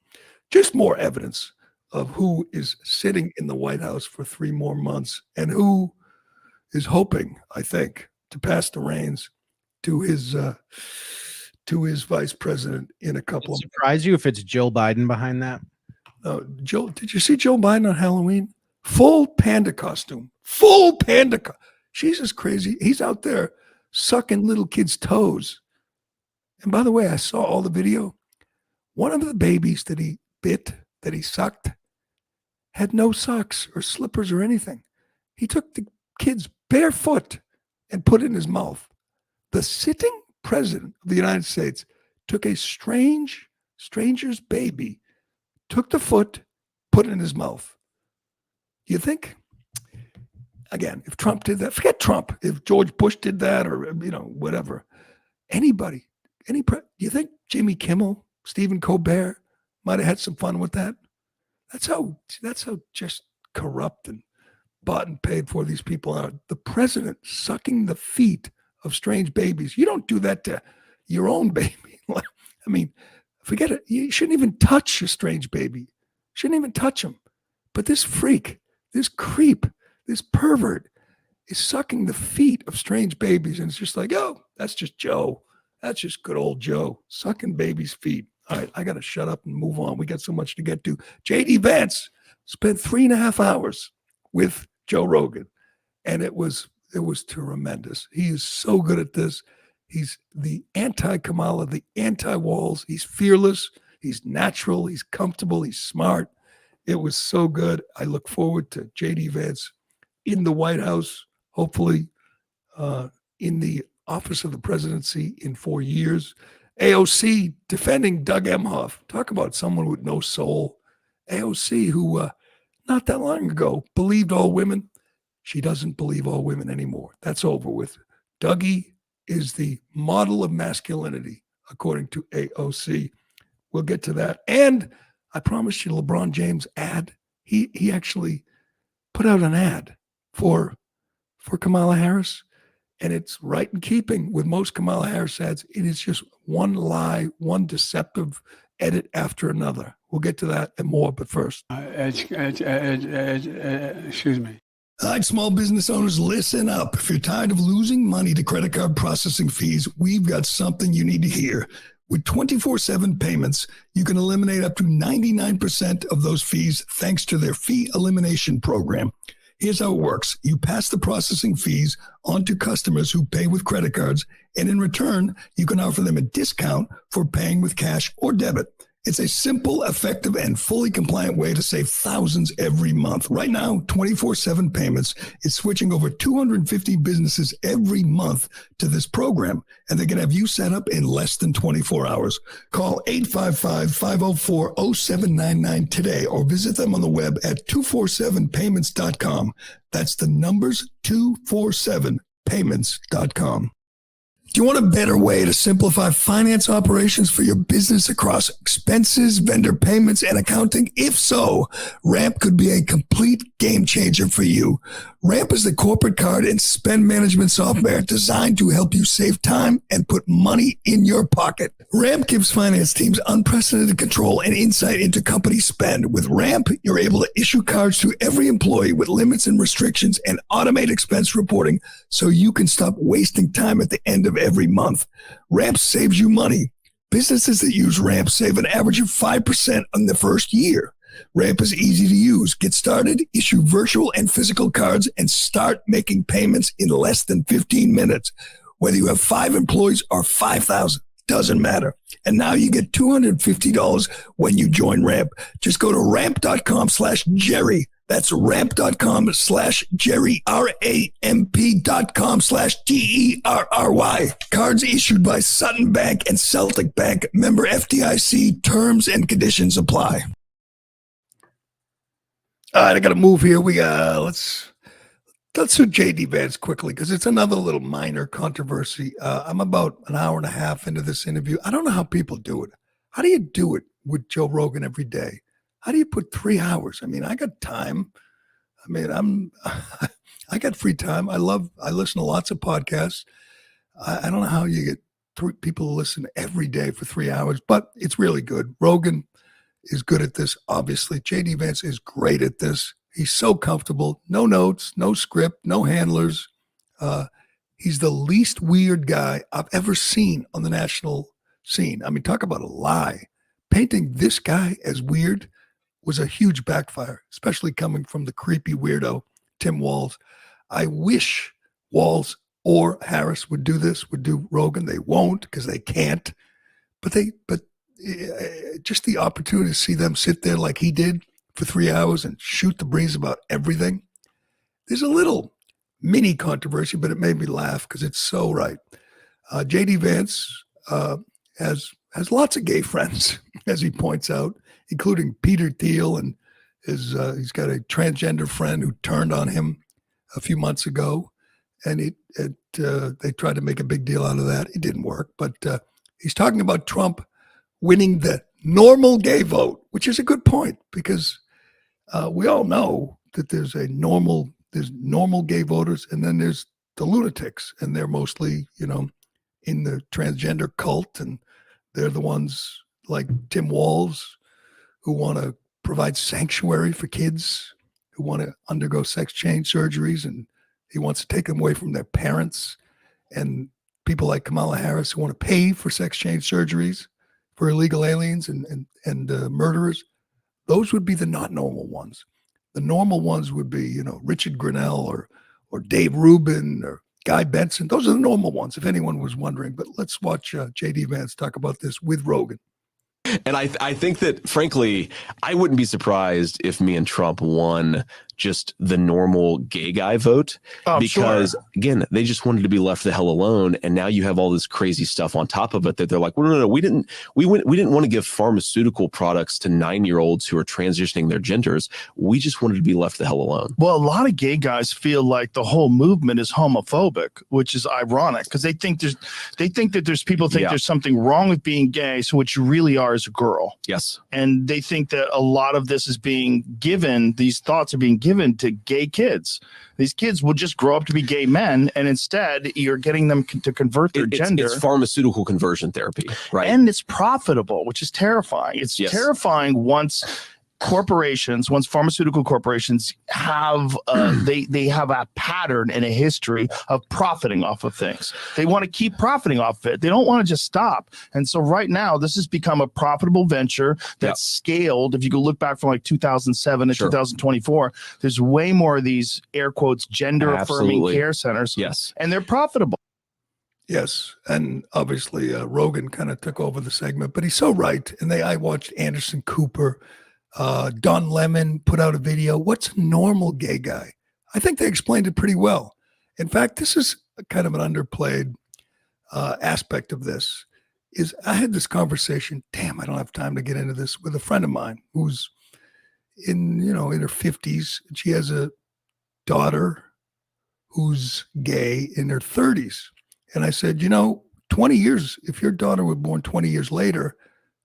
just more evidence of who is sitting in the White House for 3 more months and who is hoping, I think, to pass the reins to his vice president in a couple of. Surprise you if it's Joe Biden behind that? Joe, did you see Joe Biden on Halloween? Full panda costume. Full panda. Jesus crazy. He's out there sucking little kids' toes. And by the way, I saw all the video. One of the babies that he bit, that he sucked, had no socks or slippers or anything. He took the kid's barefoot and put it in his mouth. The sitting president of the United States took a stranger's baby, took the foot, put it in his mouth. You think, again, if Trump did that, forget Trump. If George Bush did that, or whatever, anybody, do you think Jimmy Kimmel, Stephen Colbert might have had some fun with that? That's how just corrupt and bought and paid for these people are. The president sucking the feet of strange babies. You don't do that to your own baby. I mean, forget it. You shouldn't even touch a strange baby. Shouldn't even touch him. But this freak, this creep, this pervert is sucking the feet of strange babies. And it's just like, oh, that's just Joe. That's just good old Joe sucking babies' feet. All right, I got to shut up and move on. We got so much to get to. J.D. Vance spent 3.5 hours with Joe Rogan, and it was tremendous. He is so good at this. He's the anti-Kamala, the anti-walls. He's fearless. He's natural. He's comfortable. He's smart. It was so good. I look forward to J.D. Vance in the White House, hopefully in the office of the presidency in 4 years. AOC defending Doug Emhoff. Talk about someone with no soul. AOC, who not that long ago believed all women. She doesn't believe all women anymore. That's over with. Dougie is the model of masculinity, according to AOC. We'll get to that. And I promised you LeBron James ad. He actually put out an ad for Kamala Harris. And it's right in keeping with most Kamala Harris ads. It is just one lie, one deceptive edit after another. We'll get to that and more, but first. Excuse me. All right, small business owners, listen up. If you're tired of losing money to credit card processing fees, we've got something you need to hear. With 24/7 payments, you can eliminate up to 99% of those fees thanks to their fee elimination program. Here's how it works. You pass the processing fees on to customers who pay with credit cards, and in return, you can offer them a discount for paying with cash or debit. It's a simple, effective, and fully compliant way to save thousands every month. Right now, 24/7 Payments is switching over 250 businesses every month to this program, and they can have you set up in less than 24 hours. Call 855-504-0799 today or visit them on the web at 247payments.com. That's the numbers 247payments.com. Do you want a better way to simplify finance operations for your business across expenses, vendor payments, and accounting? If so, Ramp could be a complete game changer for you. Ramp is the corporate card and spend management software designed to help you save time and put money in your pocket. Ramp gives finance teams unprecedented control and insight into company spend. With Ramp, you're able to issue cards to every employee with limits and restrictions and automate expense reporting so you can stop wasting time at the end of every month. Ramp saves you money. Businesses that use Ramp save an average of 5% in the first year. Ramp is easy to use. Get started, issue virtual and physical cards, and start making payments in less than 15 minutes. Whether you have 5 employees or 5,000, doesn't matter. And now you get $250 when you join Ramp. Just go to ramp.com/Gerry. That's ramp.com/Gerry, ramp.com/GERRY. Cards issued by Sutton Bank and Celtic Bank. Member FDIC. Terms and conditions apply. All right, I got to move here. We let's do J.D. Vance quickly because it's another little minor controversy. I'm about an hour and a half into this interview. I don't know how people do it. How do you do it with Joe Rogan every day? How do you put 3 hours? I mean, I got time. I mean, I got free time. I listen to lots of podcasts. I don't know how you get people to listen every day for 3 hours, but it's really good. Rogan is good at this, obviously. J.D. Vance is great at this. He's so comfortable. No notes, no script, no handlers. He's the least weird guy I've ever seen on the national scene. I mean, talk about a lie. Painting this guy as weird was a huge backfire, especially coming from the creepy weirdo, Tim Walz. I wish Walz or Harris would do this, would do Rogan. They won't because they can't. But just the opportunity to see them sit there like he did for 3 hours and shoot the breeze about everything. There's a little mini controversy, but it made me laugh because it's so right. J.D. Vance has lots of gay friends, as he points out, including Peter Thiel, and he's got a transgender friend who turned on him a few months ago, and they tried to make a big deal out of that. It didn't work, but he's talking about Trump winning the normal gay vote, which is a good point because we all know that there's normal gay voters, and then there's the lunatics, and they're mostly, in the transgender cult, and they're the ones like Tim Walz who want to provide sanctuary for kids who want to undergo sex change surgeries, and he wants to take them away from their parents, and people like Kamala Harris who want to pay for sex change surgeries for illegal aliens and murderers. Those would be the not normal ones. The normal ones would be, Richard Grenell or Dave Rubin or Guy Benson. Those are the normal ones, if anyone was wondering. But let's watch J.D. Vance talk about this with Rogan. And I think that, frankly, I wouldn't be surprised if me and Trump won just the normal gay guy vote, because again, they just wanted to be left the hell alone. And now you have all this crazy stuff on top of it that they're like, well, no, we didn't want to give pharmaceutical products to 9-year-olds who are transitioning their genders. We just wanted to be left the hell alone. Well, a lot of gay guys feel like the whole movement is homophobic, which is ironic because they think that there's people think there's something wrong with being gay. So what you really are is a girl. Yes. And they think that a lot of this is being given, these thoughts are being given to gay kids. These kids will just grow up to be gay men, and instead you're getting them to convert their gender. It's pharmaceutical conversion therapy, right? And it's profitable, which is terrifying. It's terrifying once pharmaceutical corporations have they have a pattern and a history of profiting off of things. They want to keep profiting off of it. They don't want to just stop. And so right now, this has become a profitable venture that's scaled. If you go look back from like 2007 to 2024, there's way more of these air quotes gender affirming care centers. Yes, and they're profitable. Yes, and obviously Rogan kind of took over the segment, but he's so right. And I watched Anderson Cooper. Don Lemon put out a video. What's a normal gay guy? I think they explained it pretty well. In fact, this is kind of an underplayed aspect of this. Is I had this conversation. Damn, I don't have time to get into this with a friend of mine who's in her 50s. She has a daughter who's gay in her 30s, and I said, 20 years. If your daughter were born 20 years later,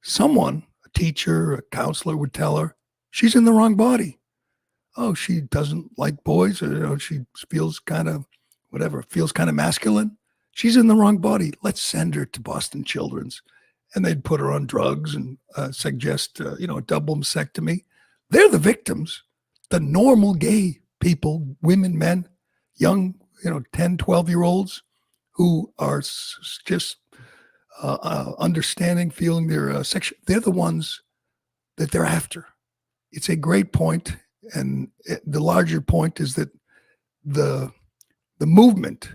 someone. Teacher, a counselor would tell her she's in the wrong body. Oh, she doesn't like boys, or she feels kind of masculine. She's in the wrong body. Let's send her to Boston Children's. And they'd put her on drugs and suggest a double mastectomy. They're the victims. The normal gay people, women, men, young 10, 12-year-olds who are just understanding, feeling their sexual, they're the ones that they're after. It's a great point, and the larger point is that the movement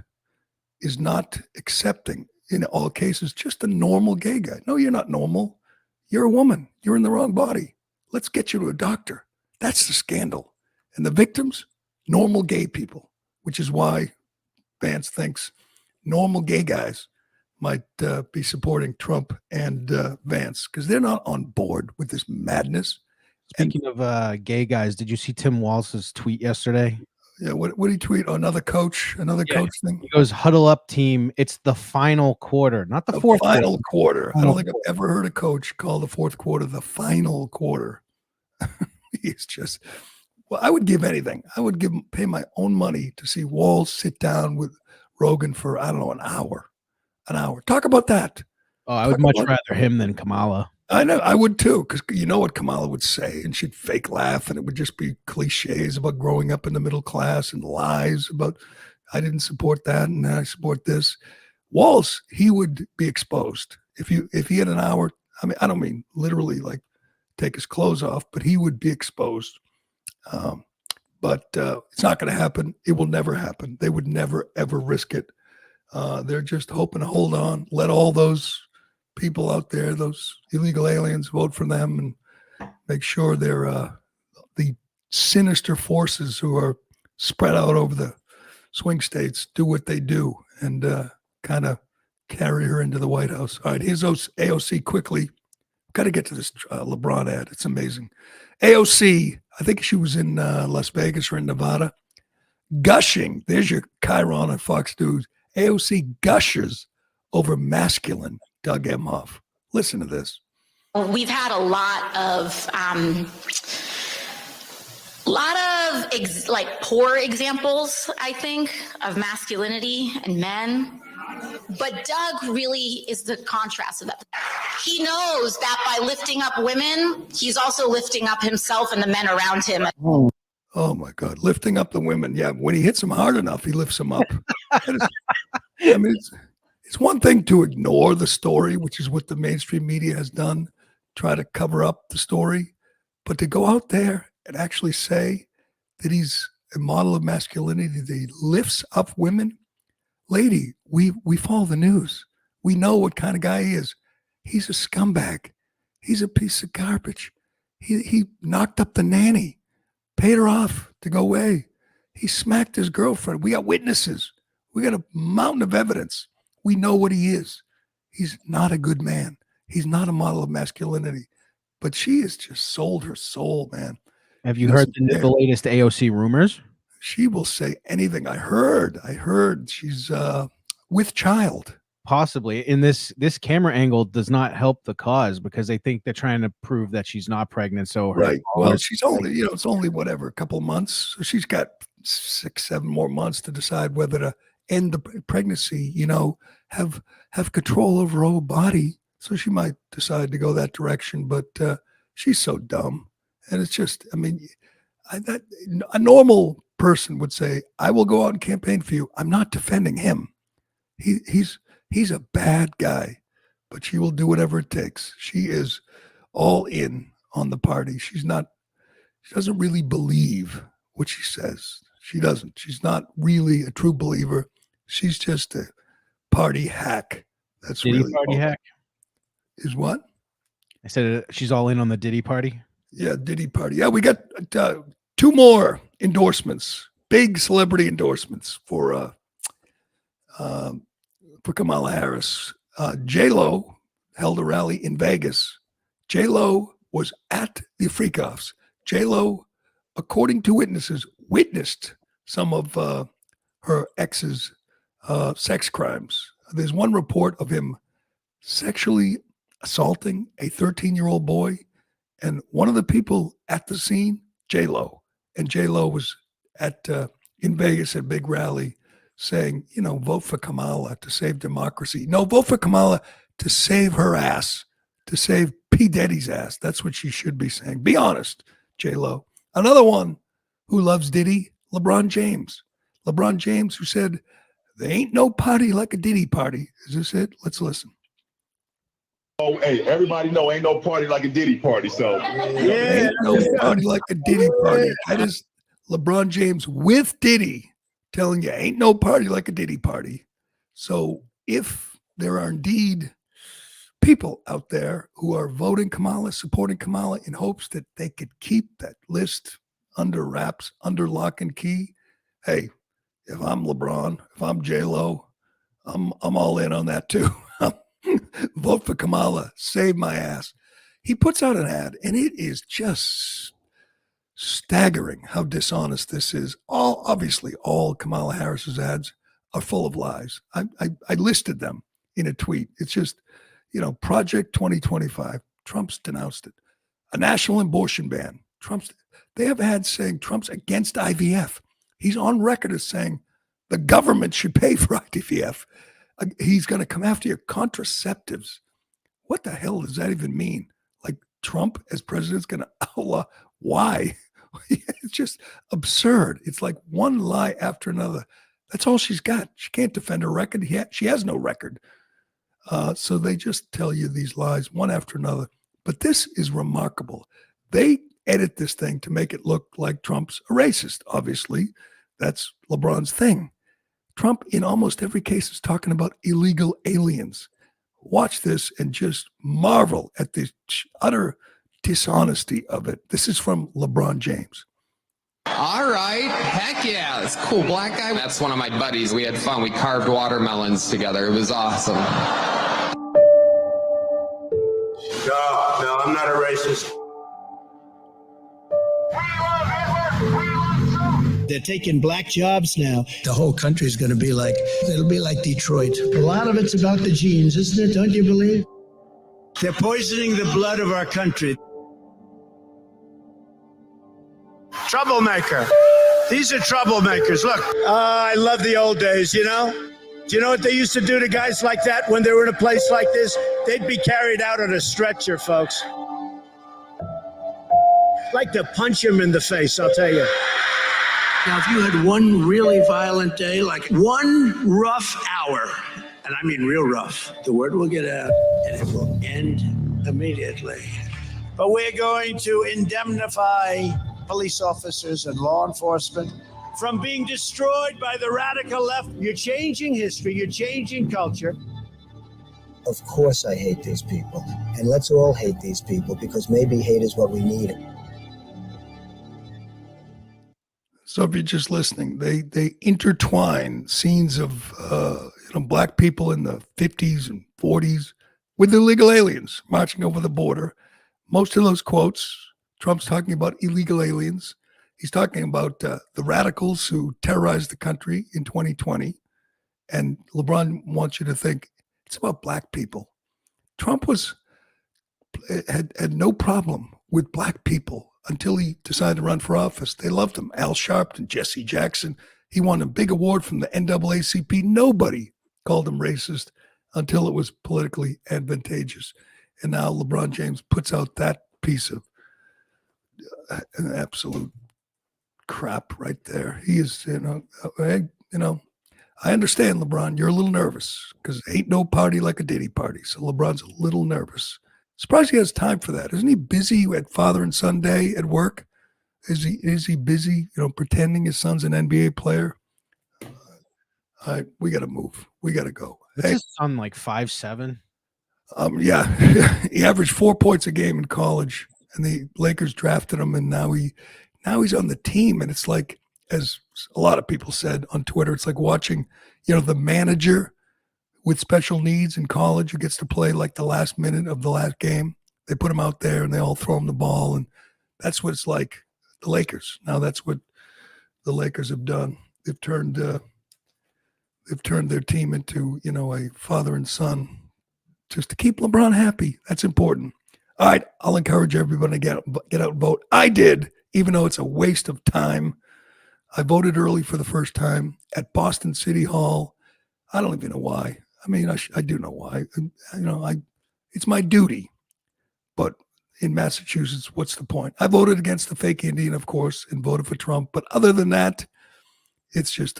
is not accepting in all cases just a normal gay guy. No, you're not normal. You're a woman. You're in the wrong body. Let's get you to a doctor. That's the scandal. And the victims, normal gay people, which is why Vance thinks normal gay guys might be supporting Trump and Vance, because they're not on board with this madness. Speaking of gay guys, did you see Tim Walz's tweet yesterday? Yeah, what did he tweet? Oh, another coach thing? He goes, huddle up, team. It's the final quarter, not the fourth final quarter. I don't think I've ever heard a coach call the fourth quarter the final quarter. He's just Well, I would give anything. I would pay my own money to see Walls sit down with Rogan for, I don't know, an hour. An hour. Talk about that. Oh, I would much rather him than Kamala. I know, I would too, because you know what Kamala would say, and she'd fake laugh, and it would just be cliches about growing up in the middle class and lies about I didn't support that and I support this. Walls, he would be exposed if he had an hour. I mean, I don't mean literally like take his clothes off, but he would be exposed. But it's not going to happen. It will never happen. They would never ever risk it. They're just hoping to hold on, let all those people out there, those illegal aliens, vote for them and make sure they're the sinister forces who are spread out over the swing states do what they do and kind of carry her into the White House. All right, here's AOC quickly. Got to get to this LeBron ad. It's amazing. AOC, I think she was in Las Vegas or in Nevada, gushing. There's your Chiron on Fox News. AOC gushes over masculine Doug Emhoff. Listen to this. We've had a lot of poor examples, I think, of masculinity and men. But Doug really is the contrast of that. He knows that by lifting up women, he's also lifting up himself and the men around him. Oh my God, lifting up the women. Yeah, when he hits them hard enough, he lifts them up. I mean, it's one thing to ignore the story, which is what the mainstream media has done, try to cover up the story, but to go out there and actually say that he's a model of masculinity, that he lifts up women. Lady, we follow the news. We know what kind of guy he is. He's a scumbag. He's a piece of garbage. He knocked up the nanny, paid her off to go away. He smacked his girlfriend. We got witnesses. We got a mountain of evidence. We know what he is. He's not a good man. He's not a model of masculinity. But she has just sold her soul, man. Have you heard the latest AOC rumors? She will say anything. I heard she's with child. Possibly. In this camera angle does not help the cause because they think they're trying to prove that she's not pregnant. So right. Well, she's only, it's only whatever, a couple of months. So she's got 6-7 more months to decide whether to end the pregnancy, have control over her own body. So she might decide to go that direction, but she's so dumb. And it's just, I mean, a normal person would say, I will go out and campaign for you. I'm not defending him. He's a bad guy, but she will do whatever it takes. She is all in on the party. She doesn't really believe what she says. She doesn't. She's not really a true believer. She's just a party hack. That's Diddy really Party hack. Is what? I said she's all in on the Diddy Party. Yeah, Diddy Party. Yeah, we got 2 more endorsements, big celebrity endorsements for Kamala Harris. J-Lo held a rally in Vegas. J-Lo was at the freak-offs. J-Lo, according to witnesses, witnessed some of her ex's sex crimes. There's one report of him sexually assaulting a 13-year-old boy. And one of the people at the scene, J-Lo. And J-Lo was in Vegas at a big rally saying, vote for Kamala to save democracy. No, vote for Kamala to save her ass, to save P. Diddy's ass. That's what she should be saying. Be honest, J-Lo. Another one who loves Diddy, LeBron James. LeBron James, who said, there ain't no party like a Diddy party. Is this it? Let's listen. Oh, hey, everybody know ain't no party like a Diddy party. So ain't no party like a Diddy party. That is LeBron James with Diddy telling you ain't no party like a Diddy party. So if there are indeed people out there who are voting Kamala, supporting Kamala in hopes that they could keep that list under wraps, under lock and key, hey, if I'm LeBron, if I'm J-Lo, I'm all in on that too. Vote for Kamala, save my ass. He puts out an ad, and it is just staggering how dishonest this is. Obviously, all Kamala Harris's ads are full of lies. I listed them in a tweet. It's just, Project 2025. Trump's denounced it. A national abortion ban. Trump's They have ads saying Trump's against IVF. He's on record as saying the government should pay for IVF. He's going to come after your contraceptives. What the hell does that even mean? Like Trump as president is going to outlaw? Why? It's just absurd. It's like one lie after another. That's all she's got. She can't defend her record. She has no record. So they just tell you these lies one after another. But this is remarkable. They edit this thing to make it look like Trump's a racist. Obviously, that's LeBron's thing. Trump, in almost every case, is talking about illegal aliens. Watch this and just marvel at the utter dishonesty of it. This is from LeBron James. All right. Heck yeah. It's cool. Black guy. That's one of my buddies. We had fun. We carved watermelons together. It was awesome. No, I'm not a racist. They're taking black jobs now. The whole country is going to be like, it'll be like Detroit. A lot of it's about the genes, isn't it? Don't you believe? They're poisoning the blood of our country. Troublemaker. These are troublemakers. Look, I love the old days, you know? Do you know what they used to do to guys like that when they were in a place like this? They'd be carried out on a stretcher, folks. Like to punch him in the face, I'll tell you. Now, if you had one really violent day, like one rough hour, and I mean real rough, the word will get out and it will end immediately. But we're going to indemnify police officers and law enforcement from being destroyed by the radical left. You're changing history, you're changing culture. Of course I hate these people. And let's all hate these people because maybe hate is what we need. So if you're just listening, they intertwine scenes of black people in the 50s and 40s with illegal aliens marching over the border. Most of those quotes, Trump's talking about illegal aliens. He's talking about the radicals who terrorized the country in 2020. And LeBron wants you to think it's about black people. Trump had no problem with black people until he decided to run for office. They loved him. Al Sharpton, Jesse Jackson. He won a big award from the NAACP. Nobody called him racist until it was politically advantageous. And now LeBron James puts out that piece of an absolute crap right there. He is, I understand, LeBron, you're a little nervous because ain't no party like a Diddy party. So LeBron's a little nervous. Surprised he has time for that. Isn't he busy at Father and Son Day at work? Is he busy, pretending his son's an NBA player? We got to move. We got to go. Is his son like 5'7"? Yeah. He averaged 4 points a game in college, and the Lakers drafted him, and now he's on the team. And it's like, as a lot of people said on Twitter, it's like watching, the manager with special needs in college who gets to play like the last minute of the last game. They put him out there and they all throw him the ball. And that's what it's like. The Lakers. Now that's what the Lakers have done. They've turned their team into, a father and son just to keep LeBron happy. That's important. All right. I'll encourage everybody to get out and vote. I did, even though it's a waste of time. I voted early for the first time at Boston City Hall. I don't even know why. I mean, I do know why. It's my duty. But in Massachusetts, what's the point? I voted against the fake Indian, of course, and voted for Trump. But other than that, it's just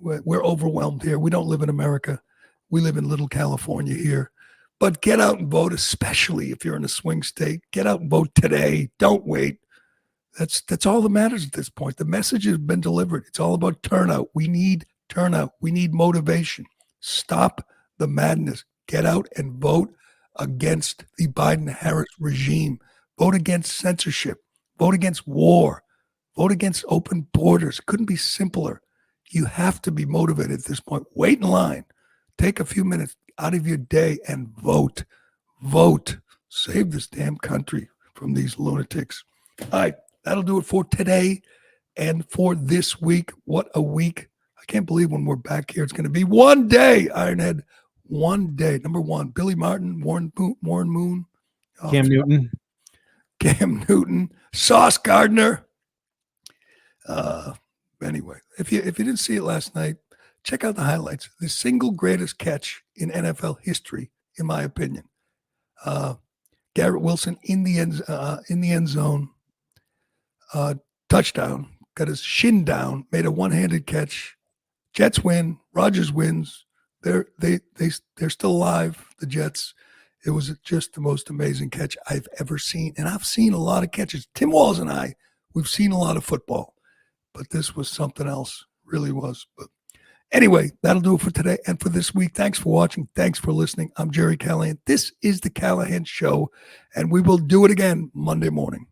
we're overwhelmed here. We don't live in America. We live in little California here. But get out and vote, especially if you're in a swing state. Get out and vote today. Don't wait. That's all that matters at this point. The message has been delivered. It's all about turnout. We need turnout. We need motivation. Stop the madness. Get out and vote against the Biden-Harris regime. Vote against censorship. Vote against war. Vote against open borders. It couldn't be simpler. You have to be motivated at this point. Wait in line. Take a few minutes out of your day and vote. Vote. Save this damn country from these lunatics. All right. That'll do it for today and for this week. What a week. I can't believe when we're back here, it's going to be one day, Ironhead. One day. Number one, Billy Martin, Warren Moon. Cam Newton. Cam Newton, Sauce Gardner. Anyway, if you didn't see it last night, check out the highlights. The single greatest catch in NFL history, in my opinion. Garrett Wilson in the end zone, touchdown, got his shin down, made a one-handed catch. Jets win. Rodgers wins. They're still alive. The Jets. It was just the most amazing catch I've ever seen, and I've seen a lot of catches. Tim Walls and I, we've seen a lot of football, but this was something else. Really was. But anyway, that'll do it for today and for this week. Thanks for watching. Thanks for listening. I'm Gerry Callahan. This is the Callahan Show, and we will do it again Monday morning.